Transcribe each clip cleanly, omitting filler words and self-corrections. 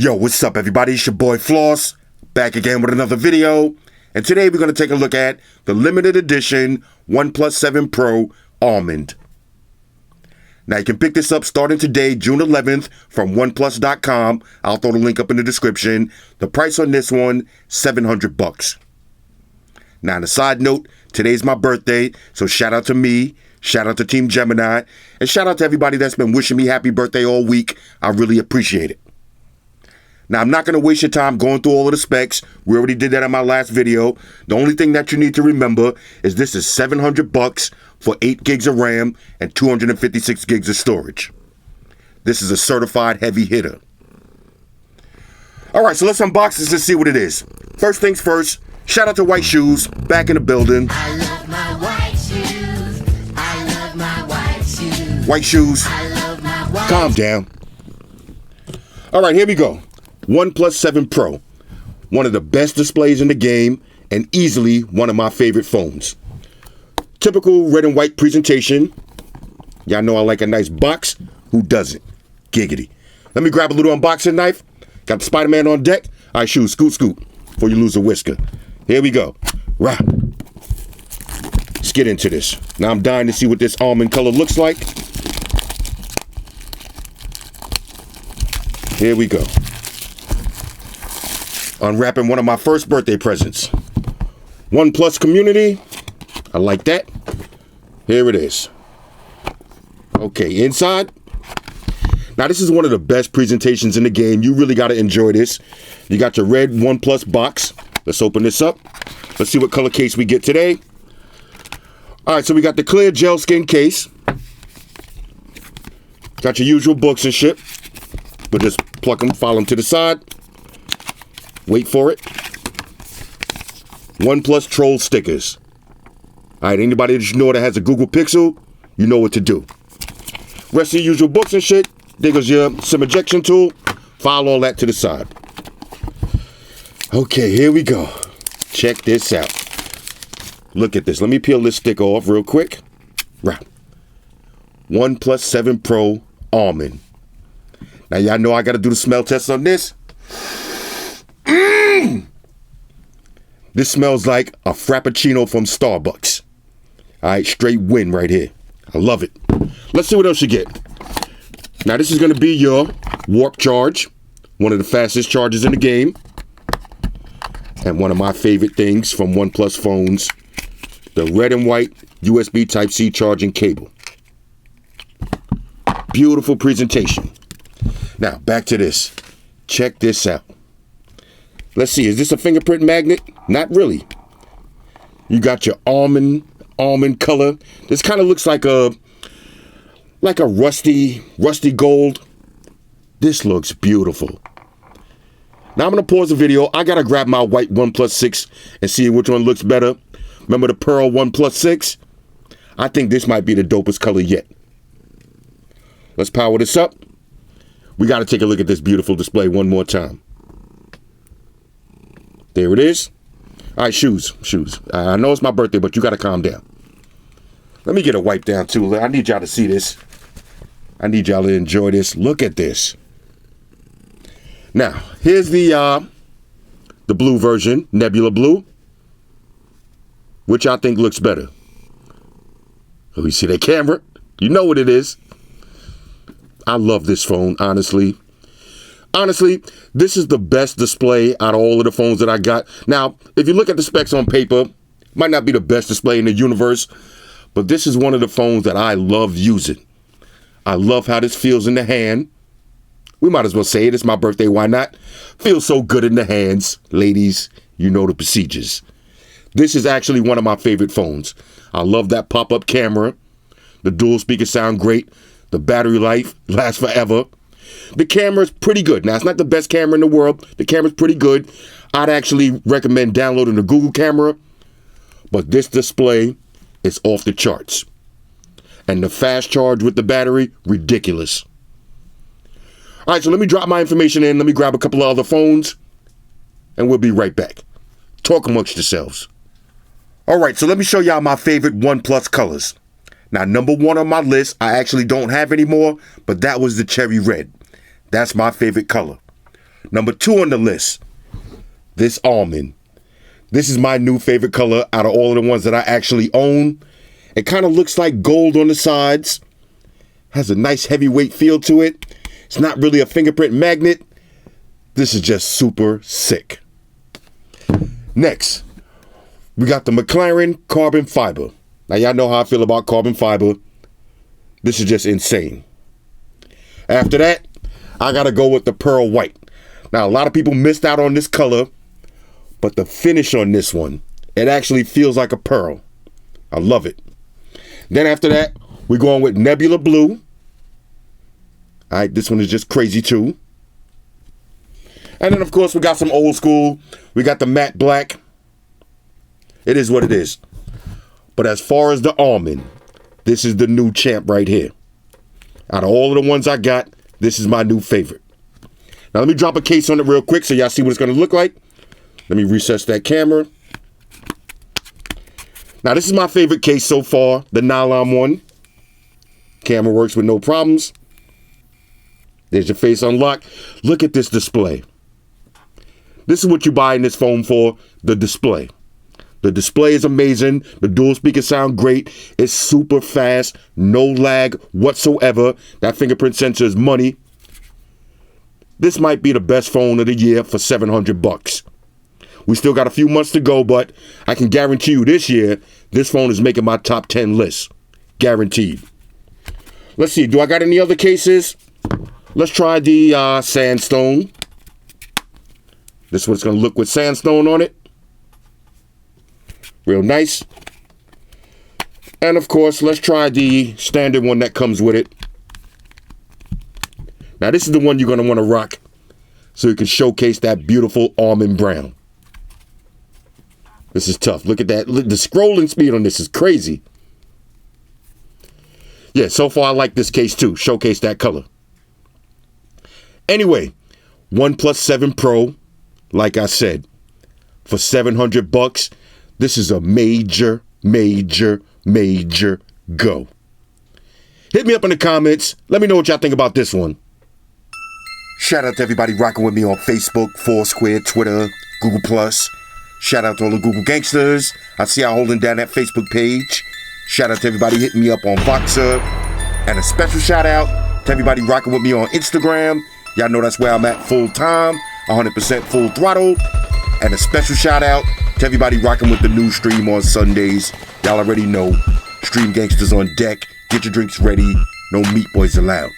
Yo, what's up everybody? It's your boy Floss, back again with another video. And today we're going to take a look at the limited edition OnePlus 7 Pro Almond. Now you can pick this up starting today, June 11th, from OnePlus.com. I'll throw the link up in the description. The price on this one, $700. Now on a side note, today's my birthday, so shout out to me, shout out to Team Gemini, and shout out to everybody that's been wishing me happy birthday all week. I really appreciate it. Now, I'm not going to waste your time going through all of the specs. We already did that in my last video. The only thing that you need to remember is this is $700 for 8 gigs of RAM and 256 gigs of storage. This is a certified heavy hitter. All right, so let's unbox this and see what it is. First things first, shout out to White Shoes, back in the building. I love my white shoes. I love my white shoes. White Shoes, I love my white calm down. All right, here we go. OnePlus 7 Pro, one of the best displays in the game and easily one of my favorite phones. Typical red and white presentation. Y'all know I like a nice box. Who doesn't? Giggity. Let me grab a little unboxing knife. Got the Spider-Man on deck. All right, Shoes, scoot, scoot, before you lose a whisker. Here we go. Rah. Let's get into this. Now I'm dying to see what this almond color looks like. Here we go. Unwrapping one of my first birthday presents. OnePlus community. I like that. Here it is. Okay, inside. Now this is one of the best presentations in the game. You really got to enjoy this. You got your red OnePlus box. Let's open this up. Let's see what color case we get today. All right, so we got the clear gel skin case. Got your usual books and shit. We'll just pluck them, file them to the side. Wait for it. OnePlus Troll stickers. All right, anybody that you know that has a Google Pixel, you know what to do. Rest of your usual books and shit. There goes your SIM ejection tool. File all that to the side. Okay, here we go. Check this out. Look at this. Let me peel this sticker off real quick. Right. OnePlus 7 Pro Almond. Now y'all know I got to do the smell test on this. This smells like a Frappuccino from Starbucks. All right, straight win right here. I love it. Let's see what else you get. Now, this is going to be your warp charge, one of the fastest chargers in the game, and one of my favorite things from OnePlus phones, the red and white USB Type-C charging cable. Beautiful presentation. Now, back to this. Check this out. Let's see, is this a fingerprint magnet? Not really. You got your almond color. This kind of looks like a rusty gold. This looks beautiful. Now I'm gonna pause the video. I gotta grab my white OnePlus 6 and see which one looks better. Remember the pearl OnePlus 6? I think this might be the dopest color yet. Let's power this up. We gotta take a look at this beautiful display one more time. There it is. All right, shoes. I know it's my birthday, but you got to calm down. Let me get a wipe down, too. I need y'all to see this. I need y'all to enjoy this. Look at this. Now, here's the blue version, Nebula Blue. Which I think looks better. Oh, you see that camera? You know what it is. I love this phone, honestly. Honestly, this is the best display out of all of the phones that I got. Now, if you look at the specs on paper, it might not be the best display in the universe, but this is one of the phones that I love using. I love how this feels in the hand. We might as well say it. It's my birthday. Why not? Feels so good in the hands. Ladies, you know the procedures. This is actually one of my favorite phones. I love that pop-up camera. The dual speakers sound great. The battery life lasts forever. The camera's pretty good. Now, it's not the best camera in the world. The camera's pretty good. I'd actually recommend downloading the Google camera. But this display is off the charts. And the fast charge with the battery, ridiculous. All right, so let me drop my information in. Let me grab a couple of other phones. And we'll be right back. Talk amongst yourselves. All right, so let me show y'all my favorite OnePlus colors. Now, number one on my list, I actually don't have anymore, but that was the cherry red. That's my favorite color. Number 2 on the list, this Almond. This is my new favorite color out of all of the ones that I actually own. It kind of looks like gold on the sides. Has a nice heavyweight feel to it. It's not really a fingerprint magnet. This is just super sick. Next, we got the McLaren carbon fiber. Now, y'all know how I feel about carbon fiber. This is just insane. After that, I got to go with the pearl white. Now, a lot of people missed out on this color, but the finish on this one, it actually feels like a pearl. I love it. Then after that, we're going with nebula blue. All right, this one is just crazy too. And then, of course, we got some old school. We got the matte black. It is what it is. But as far as the Almond, this is the new champ right here. Out of all of the ones I got, this is my new favorite. Now, let me drop a case on it real quick so y'all see what it's going to look like. Let me recess that camera. Now, this is my favorite case so far, the nylon one. Camera works with no problems. There's your face unlocked. Look at this display. This is what you buy in this phone for, the display. The display is amazing. The dual speakers sound great. It's super fast. No lag whatsoever. That fingerprint sensor is money. This might be the best phone of the year for $700. We still got a few months to go, but I can guarantee you this year, this phone is making my top 10 list. Guaranteed. Let's see. Do I got any other cases? Let's try the sandstone. This is what it's going to look with sandstone on it. Real nice. And of course, let's try the standard one that comes with it. Now, this is the one you're going to want to rock so you can showcase that beautiful almond brown. This is tough. Look at that. The scrolling speed on this is crazy. Yeah, so far I like this case too. Showcase that color. Anyway, OnePlus 7 Pro, like I said, for $700, this is a major, major, major go. Hit me up in the comments. Let me know what y'all think about this one. Shout out to everybody rocking with me on Facebook, Foursquare, Twitter, Google+. Shout out to all the Google gangsters. I see y'all holding down that Facebook page. Shout out to everybody hitting me up on Voxer. And a special shout out to everybody rocking with me on Instagram. Y'all know that's where I'm at full time, 100% full throttle. And a special shout out to everybody rocking with the new stream on Sundays. Y'all already know, Stream Gangsters on deck. Get your drinks ready. No meat boys allowed.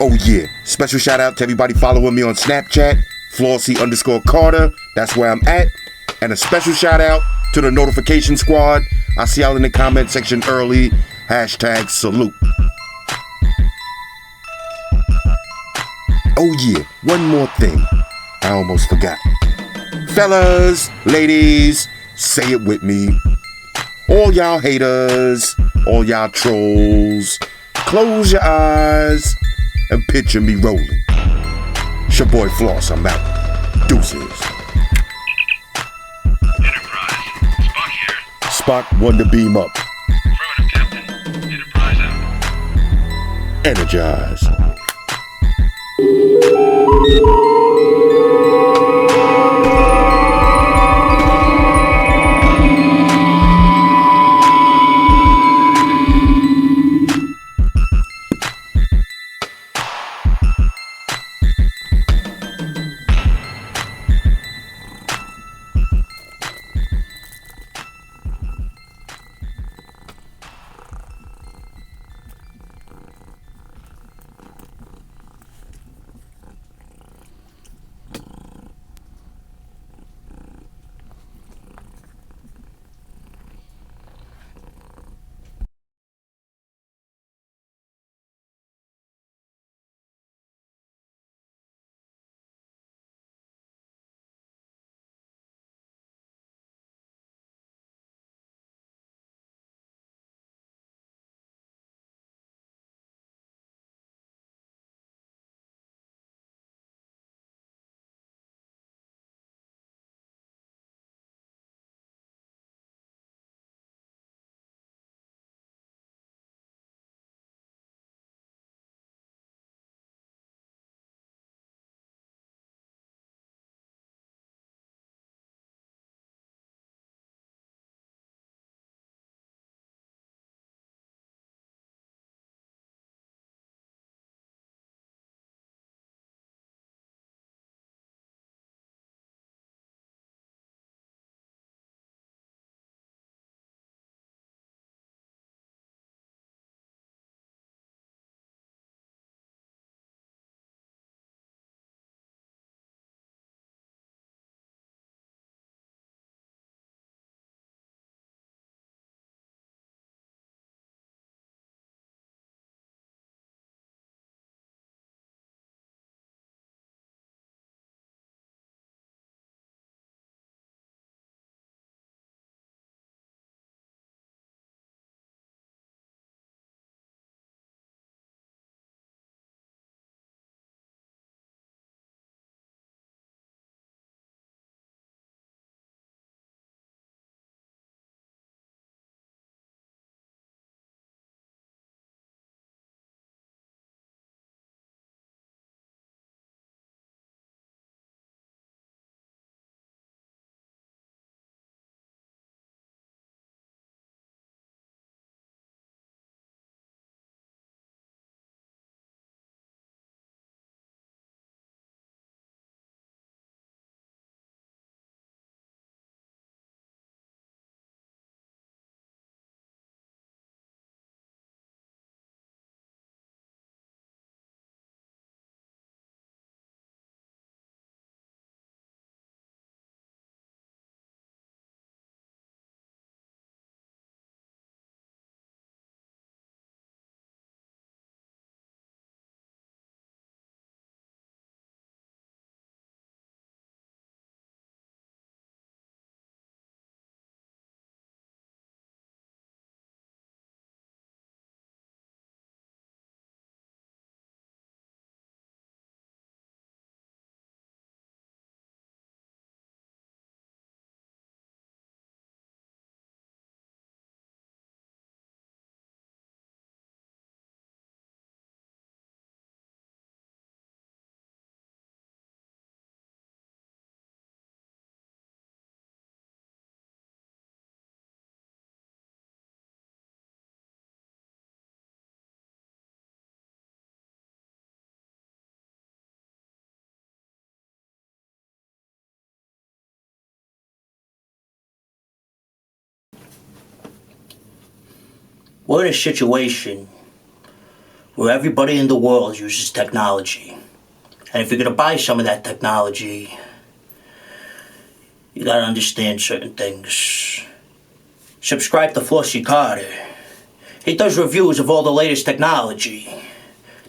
Oh yeah, special shout out to everybody following me on Snapchat, Flossy_Carter, that's where I'm at. And a special shout out to the notification squad. I see y'all in the comment section early. #salute. Oh yeah, one more thing. I almost forgot. Fellas, ladies, say it with me. All y'all haters, all y'all trolls, close your eyes and picture me rolling. It's your boy Floss, I'm out. Deuces. Enterprise. Spock here. Spock, one to beam up. Affirmative, Captain. Enterprise out. Energize. we're in a situation where everybody in the world uses technology. And if you're gonna buy some of that technology, you gotta understand certain things. Subscribe to Flossy Carter. He does reviews of all the latest technology.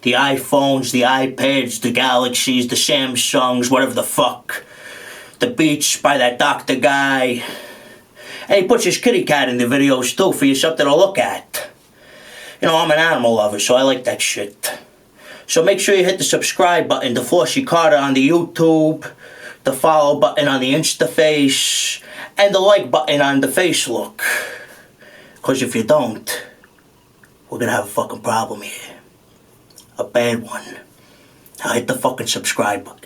The iPhones, the iPads, the Galaxies, the Samsungs, whatever the fuck. The Beats by that doctor guy. And he puts his kitty cat in the videos too for you something to look at. You know, I'm an animal lover, so I like that shit. So make sure you hit the subscribe button to Flossy Carter on the YouTube, the follow button on the Instaface, and the like button on the Facelook. Because if you don't, we're gonna have a fucking problem here. A bad one. Now hit the fucking subscribe button.